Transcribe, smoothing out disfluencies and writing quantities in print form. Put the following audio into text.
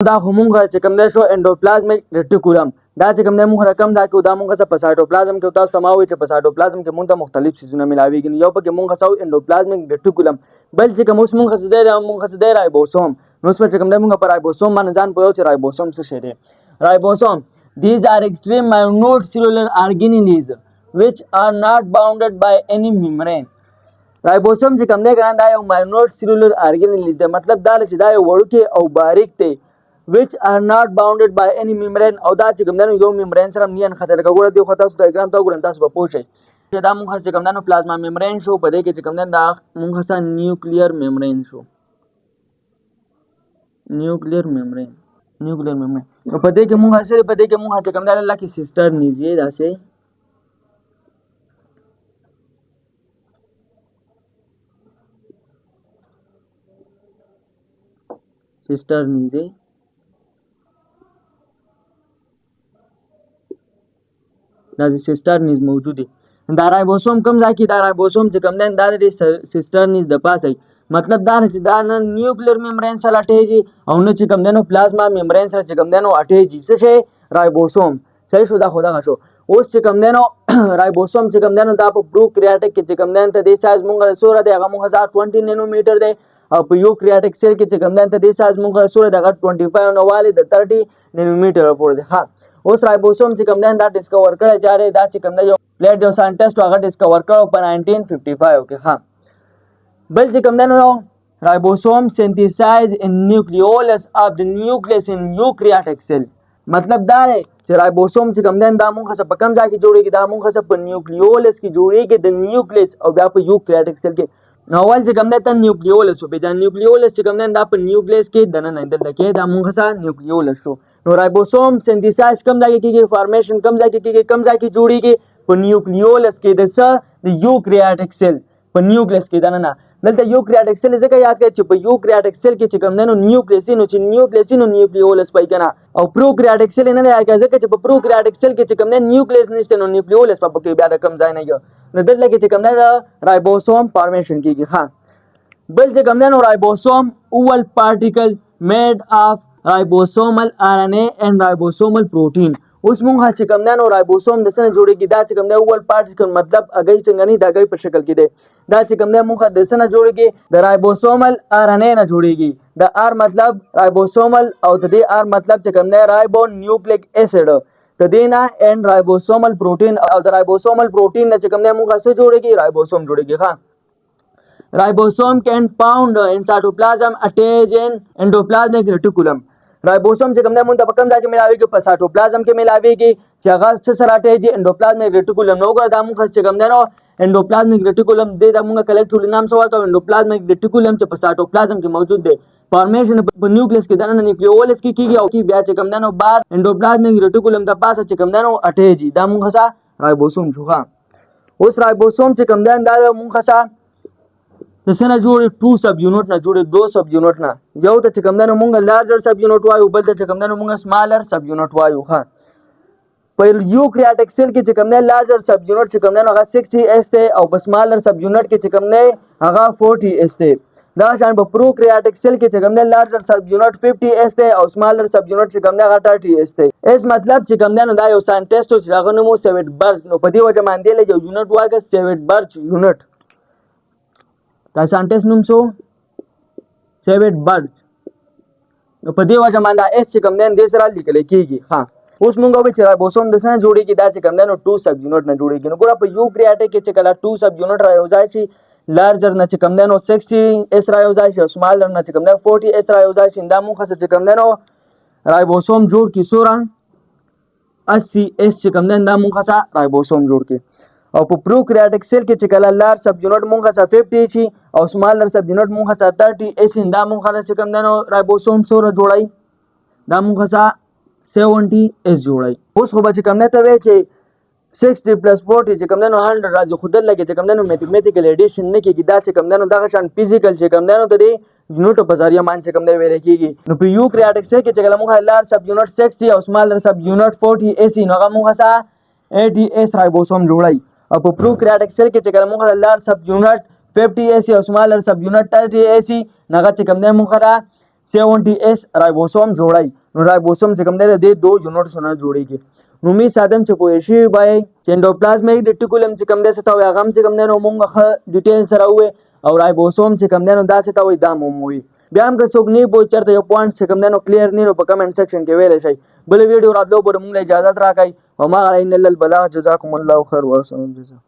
دا همغه چې کوم دی شو انډوپلازمیک ریټیکولم. دا چې کوم دی موږ رقم دا کې دا موږ څه په سایټوپلازم کې تاسو ته ما وایي چې په سایټوپلازم کې موږ ته مختلف سيزونه ملاويږي. یو پکې موږ څه انډوپلازمیک ریټیکولم، بل چې کوم اوس موږ څه دی موږ څه دی رایبوسوم. نو اوس چې کوم دی موږ په رایبوسوم باندې ځان پوهو چې رایبوسوم څه شی دی. رایبوسوم these are extreme minute cellular organelles which are not bounded by any membrane. رایبوسوم چې کوم دی ګران دا یو minute cellular organelles دی، مطلب دا چې دا یو وړوکی او باریک دی which are not bounded by any membrane او دا چې کوم دی یو membrane سره نه خطر کوي. دی خو تاسو ډایګرام ته وګورئ تاسو به پوه شئ چې دا موږ چې کوم دی پلازما membrane شو، په دې کې چې کوم دی دا موږ سره نیوکلیر membrane شو. نیوکلیر membrane په دې کې موږ سره په دې کې موږ چې کوم دی الله کې سیسټر نیزي داسې سیسټر نیزي دا سیسټر نیز موجود دي. دا رایبوسوم کوم ځای کې دا رایبوسوم چې کوم دی دا د سیسټر نیز د پاسه مطلب دا چې دا نه نیوکلیر membrane سره اټیږي او نه چې کوم دی نو پلازما membrane سره چې کوم دی نو اټیږي. څه شی؟ رایبوسوم. صحیح شو دا خدا شو. اوس چې کوم دی نو رایبوسوم چې کوم دی نو دا په پروکریاټک کې چې کوم دی ته د سایز مونږ سره دی هغه مونږ 20 نانومیټر دی او په یو کریاټک سیل کې چې کوم دی ته د سایز مونږ سره دی هغه 25 نو والي د 30 نانومیټر پورې دی. ها اوس رایبوسوم چې کوم دی دا ډیسکور کړی چاره دا چې کوم دی یو پلیټ یو ساينټیسټ هغه ډیسکور کړو په 1955 کې. ها بل چې کوم دی نو رایبوسوم سینتھیسائز ان نیوکلیولس اف د نیوکلیس ان یوکریاټک سیل. مطلب دا دی چې رایبوسوم چې کوم دی دا مونږ څه په کوم ځای کې جوړیږي؟ دا مونږ څه په نیوکلیولس کې جوړیږي د نیوکلیس او بیا په یوکریاټک سیل کې. نو اول چې کوم دی ته نیوکلیولس په ځان نیوکلیولس چې کوم دی دا په نیوکلیس کې دننه دلته کې دا مونږ څه نیوکلیولس شو. نو رایبوسوم سینتھیسائز کوم ځای کې کیږي؟ فارمیشن کوم ځای کې کیږي؟ کوم ځای کې جوړیږي؟ په نیوکلیولس کې د څه د یوکریاټک سیل په نیوکلیس کې دننه. دلته یوکریاټک سیل ځکه یاد کړئ چې په یوکریاټک سیل کې چې کوم دی نو نیوکلیس نو چې نیوکلیس نو نیوکلیولس پای کنه او پروکریاټک سیل نه یاد کړئ ځکه چې په پروکریاټک سیل کې چې کوم دی نیوکلیس نشته نو نیوکلیولس په کې بیا د کم ځای نه یو نو دلته کې چې کوم دی رایبوسوم فارمیشن کیږي. ها بل چې کوم دی نو رایبوسوم اول پارټیکل میډ اف رایبوسومل RNA and ribosomal protein. اوس مونږ چې کوم دی نو رایبوسوم د څه جوړیږي؟ دا چې کوم دی اول پارټیکل مطلب اگې څنګه نه دا اگې په شکل کې دی. دا چې کوم دی مونږ د څه جوړیږي؟ د رایبوسومل RNA نه جوړیږي. د R مطلب رایبوسومل او د دې R مطلب چې کوم دی رایبو نیوکلیک اسید د دې نه and ribosomal protein او د رایبوسومل پروتین نه چې کوم دی مونږ څه جوړیږي؟ رایبوسوم جوړیږي. ها ribosome can found in cytoplasm attached in endoplasmic reticulum. رایبوسوم چې کوم دی مونږ ته په کوم ځای کې ملاويږي؟ په سایټوپلازم کې ملاويږي چې هغه څه سره اټیږي؟ انډوپلازمیک ریټیکولم. نو ګور دا مونږ چې کوم دی نو انډوپلازمیک ریټیکولم دې دا مونږ کلیکټیو نام څه ورته انډوپلازمیک ریټیکولم چې په سایټوپلازم کې موجود دی. فارمیشن په نیوکلیس کې دننه نیوکلیولس کې کیږي او بیا چې کوم دی نو بار انډوپلازمیک ریټیکولم د پاسه چې کوم دی نو اټیږي. دا مونږ څه رایبوسوم شو. اوس رایبوسوم چې کوم دی دا مونږ څه د سنه جوړې 2 سب یونټ نه جوړې 2 سب یونټ نه یو ته چې کوم دی نو مونږ لارجر سب یونټ وایو بل ته چې کوم دی نو مونږ سمالر سب یونټ وایو. ها په یوکریاټک سیل کې چې کوم دی لارجر سب یونټ چې کوم دی نو هغه 60S دی او په سمالر سب یونټ کې چې کوم دی هغه 40S دی. دا شان په پروکریاټک سیل کې چې کوم دی لارجر سب یونټ 50S دی او سمالر سب یونټ چې کوم دی هغه 30S دی. اس مطلب چې کوم دی نو دا یو ساينټیسټ چې هغه نوم سیویټ برچ نو په دې وجه باندې له یو یونټ واګه سیویټ برچ یونټ دا ساينټیسټ نوم شو سیویټ برچ نو په دې وجه باندې اس چې کوم دی د سره لیکل کیږي. ها اوس مونږ به چې رایبوسوم د څه جوړیږي؟ دا چې کوم دی نو 2 سب یونټ نه جوړیږي. نو ګوره په یوکریاټک کې چې کله 2 سب یونټ راوځي شي لارجر نه چې کوم دی نو 60S راوځي شي او سمالر نه چې کوم دی 40S راوځي شي دا مونږ چې کوم دی نو رایبوسوم جوړ کی سورا 80S چې کوم دی دا مونږ رایبوسوم جوړ کی. او په پروکریاټک سیل کې چې کله لارج سب یونټ مونږ 50 شي او سمالر سب یونټ مونږ 30S دا مونږ چې کوم دی نو رایبوسوم سره جوړای دا مونږ 70S جوړای. اوس خو به چې کوم دی ته وای چې 60 + 40 چې کوم دی نو 100 راځي خو دل لګي چې کوم دی نو میتھمیټیکل ایډیشن نه کیږي. دا چې کوم دی نو دغه شان فزیکل چې کوم دی نو د دې یونټ په ذریعہ مان چې کوم دی ویل کیږي. نو په یوکریاټک سیل کې چې کله مونږ لارج سب یونټ 60 او سمالر سب یونټ 40S نو هغه مونږ 80S رایبوسوم جوړای. او په پروکریاټک سیل کې چې کله مونږ لارج سب یونټ 50S او سمالر سب یونټ 30S نغه چې کوم دی مونږ 70S ribosome जोړی نو راइबोसोम چې کوم دی د 2 یونټ سره جوړیږي. نو می ساتم چې پوه شي بای چې اندوپلازمیک ریټیکولم چې کوم دی څه ته وایي هغه هم چې کوم دی نو مونږ ښه ډیټیل سره ووایو او راइबोसोम چې کوم دی نو دا څه ته وایي دا مو ووایي. بیا هم که څوک نه پوه چېرته یو پوینټ چې کوم دی نو کلیر نه نو په کمنټ سیکشن کې ویلی شئ. بله ویډیو راتلو پورې مونږ له اجازت راکئ. وما علینا الا البلاغ. جزاکم الله خیر واحسن الجزاء.